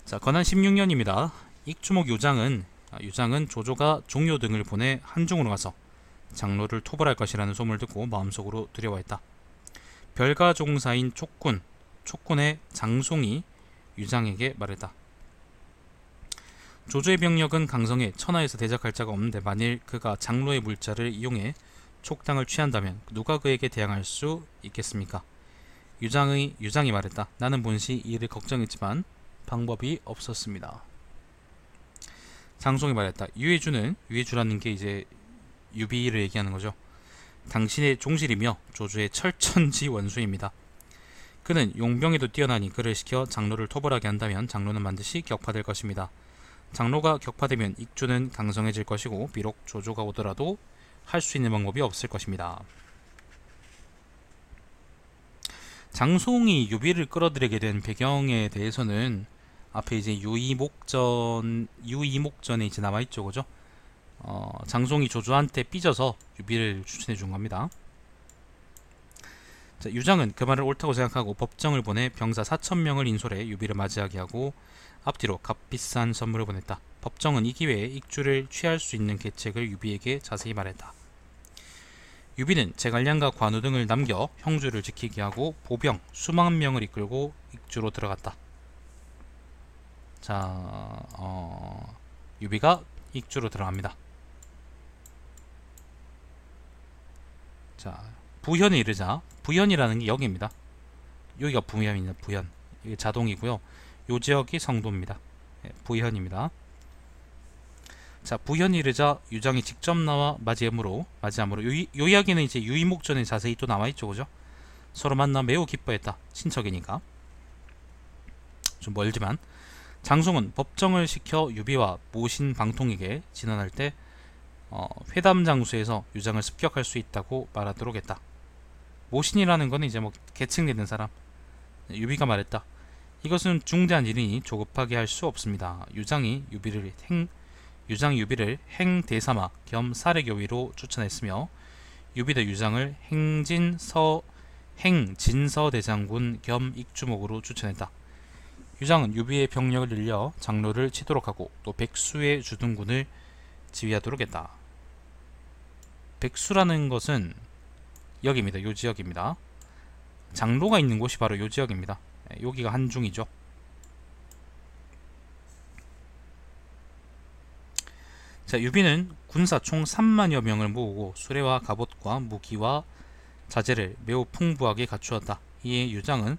자, 건한 16년입니다. 익주목 유장은 조조가 종료 등을 보내 한중으로 가서 장로를 토벌할 것이라는 소문을 듣고 마음속으로 두려워했다. 별가종사인 촉군의 장송이 유장에게 말했다. 조조의 병력은 강성에 천하에서 대적할 자가 없는데 만일 그가 장로의 물자를 이용해 촉당을 취한다면 누가 그에게 대항할 수 있겠습니까? 유장이 말했다. 나는 본시 이를 걱정했지만 방법이 없었습니다. 장송이 말했다. 유해주라는 게 이제 유비를 얘기하는 거죠. 당신의 종실이며 조조의 철천지 원수입니다. 그는 용병에도 뛰어나니 그를 시켜 장로를 토벌하게 한다면 장로는 반드시 격파될 것입니다. 장로가 격파되면 익주는 강성해질 것이고 비록 조조가 오더라도 할 수 있는 방법이 없을 것입니다. 장송이 유비를 끌어들이게 된 배경에 대해서는 앞에 이제 유이목전에 이제 남아있죠, 그죠? 장송이 조조한테 삐져서 유비를 추천해 준 겁니다. 자, 유장은 그 말을 옳다고 생각하고 법정을 보내 병사 4,000명을 인솔해 유비를 맞이하게 하고 앞뒤로 값비싼 선물을 보냈다. 법정은 이 기회에 익주를 취할 수 있는 계책을 유비에게 자세히 말했다. 유비는 제갈량과 관우 등을 남겨 형주를 지키게 하고 보병 수만 명을 이끌고 익주로 들어갔다. 자, 유비가 익주로 들어갑니다. 자, 부현에 이르자, 부현이라는 게 여기입니다. 여기가 부현입니다. 부현. 이게 자동이고요. 요 지역이 성도입니다. 부현입니다. 자, 부현이 이르자 유장이 직접 나와 맞이함으로 요 이야기는 이제 유이목전에 자세히 또 나와있죠, 그죠? 서로 만나 매우 기뻐했다. 친척이니까 좀 멀지만. 장송은 법정을 시켜 유비와 모신 방통에게 진언할 때 회담 장소에서 유장을 습격할 수 있다고 말하도록 했다. 모신이라는 건 이제 뭐 계층되는 사람. 유비가 말했다. 이것은 중대한 일이니 조급하게 할 수 없습니다. 유장이 유비를 행대사마 겸 사례교위로 추천했으며 유비도 유장을 행진서대장군 겸 익주목으로 추천했다. 유장은 유비의 병력을 늘려 장로를 치도록 하고 또 백수의 주둔군을 지휘하도록 했다. 백수라는 것은 여기입니다. 요 지역입니다. 장로가 있는 곳이 바로 요 지역입니다. 여기가 한중이죠. 자, 유비는 군사 총 3만여 명을 모으고 수레와 갑옷과 무기와 자재를 매우 풍부하게 갖추었다. 이에 유장은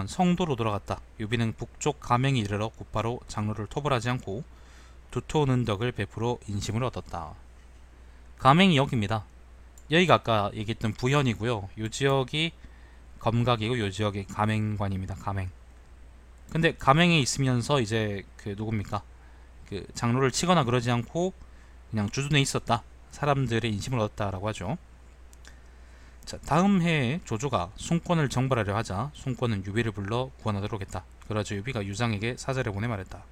성도로 돌아갔다. 유비는 북쪽 가맹에 이르러 곧바로 장로를 토벌하지 않고 두토는 덕을 베풀어 인심을 얻었다. 가맹이 여기입니다. 여기가 아까 얘기했던 부현이고요. 요 지역이 검각이고 요 지역이 가맹관입니다. 가맹. 근데 가맹에 있으면서 이제 그 누굽니까? 그 장로를 치거나 그러지 않고 그냥 주둔해 있었다. 사람들의 인심을 얻었다라고 하죠. 자, 다음 해에 조조가 숭권을 정벌하려 하자 숭권은 유비를 불러 구원하도록 했다. 그러자 유비가 유장에게 사절을 보내 말했다.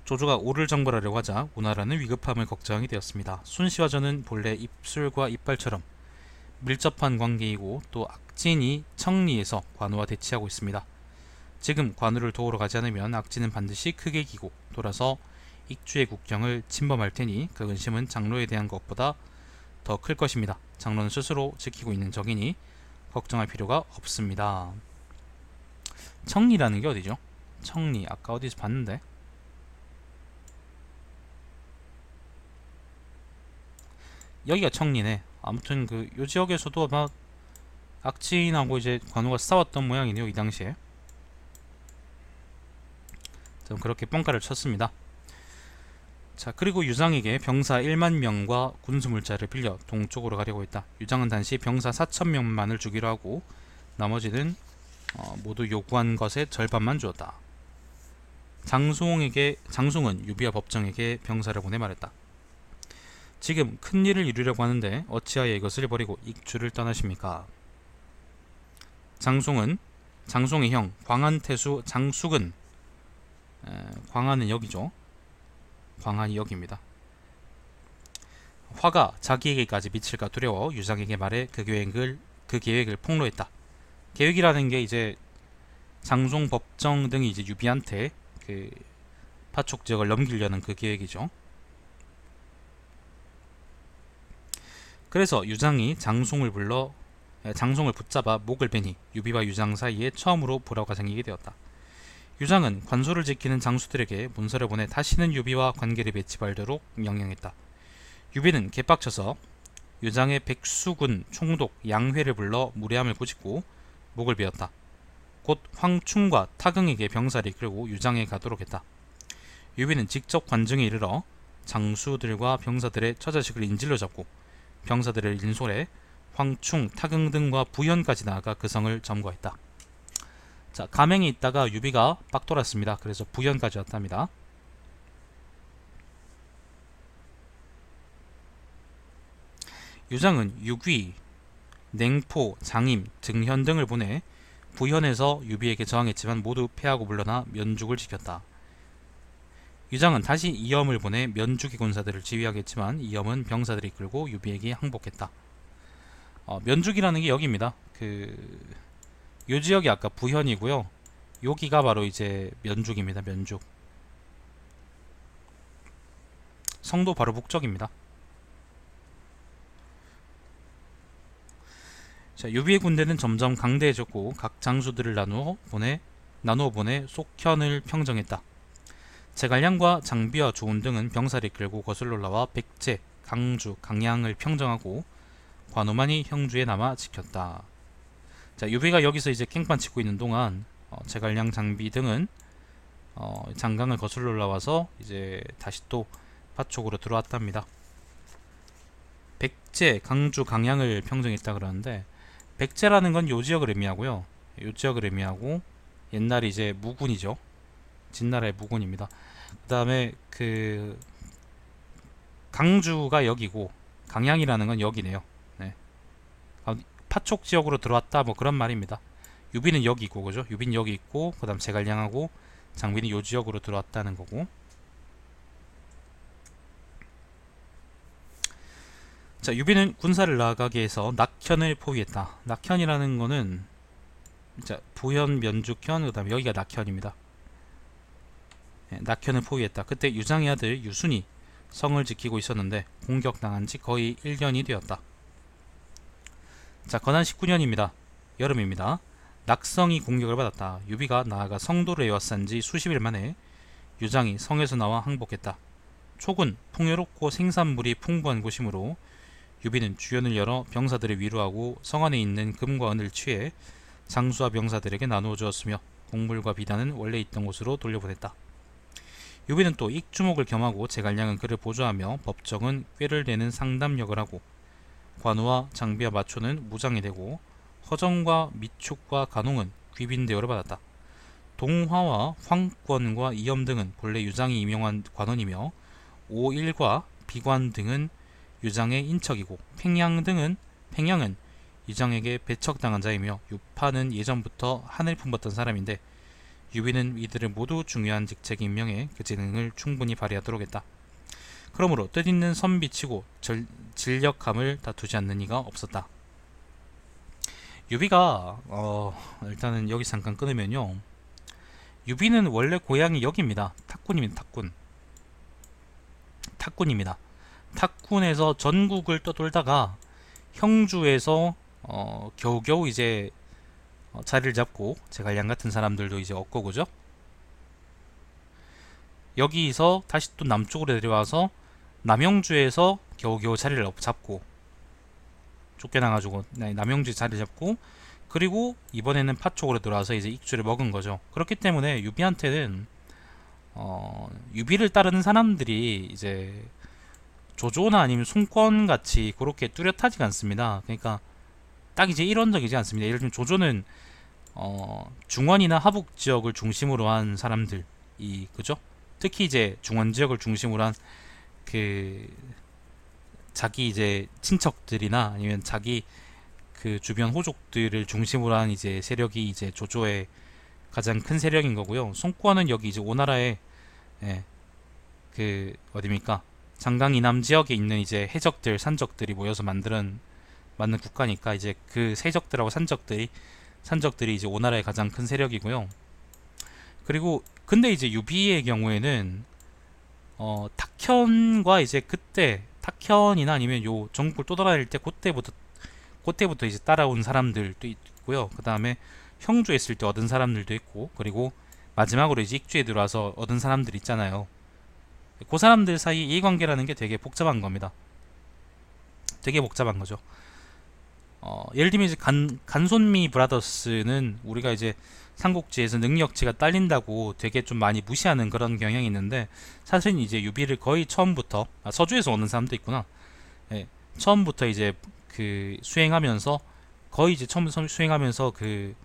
조조가 오를 정벌하려고 하자 오나라는 위급함을 걱정하게 되었습니다. 순시와 저는 본래 입술과 이빨처럼 밀접한 관계이고 또 악진이 청리에서 관우와 대치하고 있습니다. 지금 관우를 도우러 가지 않으면 악진은 반드시 크게 기고 돌아서 익주의 국경을 침범할 테니 그 근심은 장로에 대한 것보다 더 클 것입니다. 장로는 스스로 지키고 있는 적이니 걱정할 필요가 없습니다. 청리라는 게 어디죠? 청리 아까 어디서 봤는데 여기가 청리네. 아무튼 그 요 지역에서도 아마 악진하고 이제 관우가 싸웠던 모양이네요. 이 당시에 좀 그렇게 뻥가를 쳤습니다. 자, 그리고 유장에게 병사 1만 명과 군수물자를 빌려 동쪽으로 가려고 했다. 유장은 단시 병사 4,000명만을 주기로 하고 나머지는 모두 요구한 것의 절반만 주었다. 장송은 유비와 법정에게 병사를 보내 말했다. 지금 큰 일을 이루려고 하는데 어찌하여 이것을 버리고 익주를 떠나십니까? 장송의 형 광안태수 장숙은 광안은 여기죠. 광안이 여기입니다. 화가 자기에게까지 미칠까 두려워 유장에게 말해 그 계획을 폭로했다. 계획이라는 게 이제 장송, 법정 등이 이제 유비한테 그 파촉 지역을 넘기려는 그 계획이죠. 그래서 유장이 장송을 붙잡아 목을 베니 유비와 유장 사이에 처음으로 불화가 생기게 되었다. 유장은 관소를 지키는 장수들에게 문서를 보내 다시는 유비와 관계를 맺지 말도록 명령했다. 유비는 개빡쳐서 유장의 백수군 총독 양회를 불러 무례함을 꾸짖고 목을 베었다. 곧 황충과 타경에게 병사를 이끌고 유장에 가도록 했다. 유비는 직접 관중에 이르러 장수들과 병사들의 처자식을 인질로 잡고 병사들을 인솔해 황충, 타경 등과 부현까지 나아가 그 성을 점거했다. 자, 가맹에 있다가 유비가 빡 돌았습니다. 그래서 부현까지 왔답니다. 유장은 유귀, 냉포, 장임, 등현 등을 보내 부현에서 유비에게 저항했지만 모두 패하고 물러나 면죽을 지켰다. 유장은 다시 이염을 보내 면죽의 군사들을 지휘하겠지만 이염은 병사들을 이끌고 유비에게 항복했다. 면죽이라는 게 여기입니다. 요 지역이 아까 부현이고요. 여기가 바로 이제 면죽입니다. 면죽. 성도 바로 북쪽입니다. 자, 유비의 군대는 점점 강대해졌고 각 장수들을 나누어 보내 속현을 평정했다. 제갈량과 장비와 조운 등은 병사를 이끌고 거슬러 올라와 백제, 강주, 강양을 평정하고 관우만이 형주에 남아 지켰다. 자, 유비가 여기서 이제 깽판 치고 있는 동안 제갈량, 장비 등은 장강을 거슬러 올라와서 이제 다시 또 파촉으로 들어왔답니다. 백제, 강주, 강양을 평정했다 그러는데 백제라는 건 요 지역을 의미하고요. 요 지역을 의미하고 옛날에 이제 무군이죠. 진나라의 무군입니다. 그 다음에 강주가 여기고 강양이라는 건 여기네요. 네. 파촉 지역으로 들어왔다 뭐 그런 말입니다. 유비는 여기 있고 그죠? 유비는 여기 있고 그 다음 제갈량하고 장비는 요 지역으로 들어왔다는 거고. 자, 유비는 군사를 나가게 해서 낙현을 포위했다. 낙현이라는 거는 자, 부현, 면죽현, 그 다음에 여기가 낙현입니다. 네, 낙현을 포위했다. 그때 유장의 아들 유순이 성을 지키고 있었는데 공격당한 지 거의 1년이 되었다. 자, 건한 19년입니다. 여름입니다. 낙성이 공격을 받았다. 유비가 나아가 성도를 에워싼 지 수십일 만에 유장이 성에서 나와 항복했다. 촉은 풍요롭고 생산물이 풍부한 곳이므로 유비는 주연을 열어 병사들을 위로하고 성 안에 있는 금과 은을 취해 장수와 병사들에게 나누어 주었으며 곡물과 비단은 원래 있던 곳으로 돌려보냈다. 유비는 또 익주목을 겸하고 제갈량은 그를 보조하며 법정은 꾀를 내는 상담역을 하고 관우와 장비와 마초는 무장이 되고 허정과 미축과 간홍은 귀빈 대우를 받았다. 동화와 황권과 이염 등은 본래 유장이 임용한 관원이며 오일과 비관 등은 유장의 인척이고 팽양은 유장에게 배척당한 자이며 유파는 예전부터 한을 품었던 사람인데 유비는 이들을 모두 중요한 직책에 임명해 그 재능을 충분히 발휘하도록 했다. 그러므로 뜻있는 선비치고 진력함을 다투지 않는 이가 없었다. 유비가 일단은 여기 잠깐 끊으면요. 유비는 원래 고향이 여기입니다. 탁군입니다. 탁군입니다. 탁군에서 전국을 떠돌다가 형주에서 겨우겨우 이제 자리를 잡고 제갈량 같은 사람들도 이제 없고 그죠? 여기서 다시 또 남쪽으로 내려와서 남영주에서 겨우겨우 자리를 잡고 쫓겨나가지고 남영주에 자리 잡고 그리고 이번에는 파쪽으로 들어와서 이제 익주를 먹은 거죠. 그렇기 때문에 유비한테는 유비를 따르는 사람들이 이제 조조나 아니면 송권 같이 그렇게 뚜렷하지가 않습니다. 그러니까 딱 이제 일원적이지 않습니다. 예를 들면 조조는 중원이나 하북 지역을 중심으로 한 사람들이 그죠? 특히 이제 중원 지역을 중심으로 한 자기 이제 친척들이나 아니면 자기 그 주변 호족들을 중심으로 한 이제 세력이 이제 조조의 가장 큰 세력인 거고요. 송권은 여기 이제 오나라의 어디입니까? 장강 이남 지역에 있는 이제 해적들, 산적들이 모여서 만든 국가니까 이제 그 세적들하고 산적들이 산적들이 이제 오나라의 가장 큰 세력이고요. 그리고 근데 이제 유비의 경우에는 탁현과 이제 그때 탁현이나 아니면 요 전국을 또 돌아다닐 때 그때부터 이제 따라온 사람들도 있고요. 그 다음에 형주에 있을 때 얻은 사람들도 있고, 그리고 마지막으로 이제 익주에 들어와서 얻은 사람들 있잖아요. 그 사람들 사이 이해관계라는 게 되게 복잡한 겁니다. 되게 복잡한 거죠. 예를 들면 이제 간손미 브라더스는 우리가 이제 삼국지에서 능력치가 딸린다고 되게 좀 많이 무시하는 그런 경향이 있는데, 사실은 이제 유비를 거의 처음부터 서주에서 오는 사람도 있구나. 예, 처음부터 이제 그 수행하면서 거의 이제 처음 수행하면서 그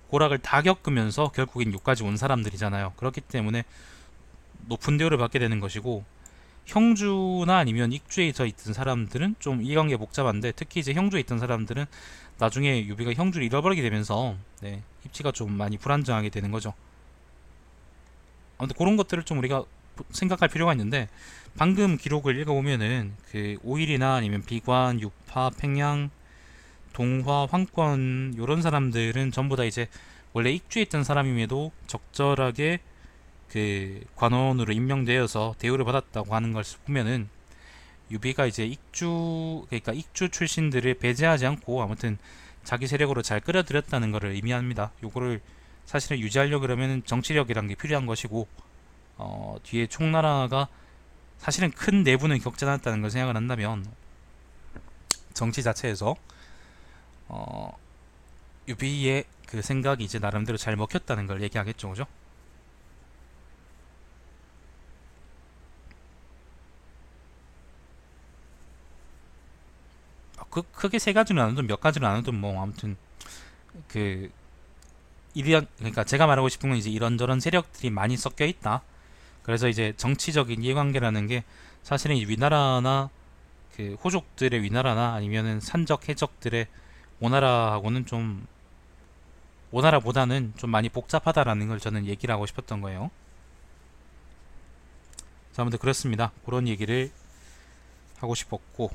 고락을 다 겪으면서 결국엔 여기까지 온 사람들이잖아요. 그렇기 때문에 높은 대우를 받게 되는 것이고, 형주나 아니면 익주에 있던 사람들은 좀 이해관계 복잡한데, 특히 이제 형주에 있던 사람들은 나중에 유비가 형주를 잃어버리게 되면서 입지가 좀 많이 불안정하게 되는 거죠. 아무튼 그런 것들을 좀 우리가 생각할 필요가 있는데, 방금 기록을 읽어보면은 그 오일이나 아니면 비관, 유파, 팽양, 동화, 황권 요런 사람들은 전부 다 이제 원래 익주에 있던 사람임에도 적절하게 그 관원으로 임명되어서 대우를 받았다고 하는 것을 보면은, 유비가 이제 그러니까 익주 출신들을 배제하지 않고 아무튼 자기 세력으로 잘 끌어들였다는 것을 의미합니다. 요거를 사실은 유지하려고 그러면 정치력이란 게 필요한 것이고, 뒤에 총나라가 사실은 큰 내부는 겪지 않았다는 걸 생각을 한다면, 정치 자체에서 유비의 그 생각이 이제 나름대로 잘 먹혔다는 걸 얘기하겠죠, 그죠? 크게 세 가지로 나누든 몇 가지로 나누든 뭐 아무튼 그 그러니까 제가 말하고 싶은 건 이제 이런저런 세력들이 많이 섞여 있다. 그래서 이제 정치적인 이해관계라는 게 사실은 이 위나라나 그 호족들의 위나라나 아니면은 산적 해적들의 오나라하고는 좀 오나라보다는 좀 많이 복잡하다라는 걸 저는 얘기를 하고 싶었던 거예요. 자, 아무튼 그렇습니다. 그런 얘기를 하고 싶었고,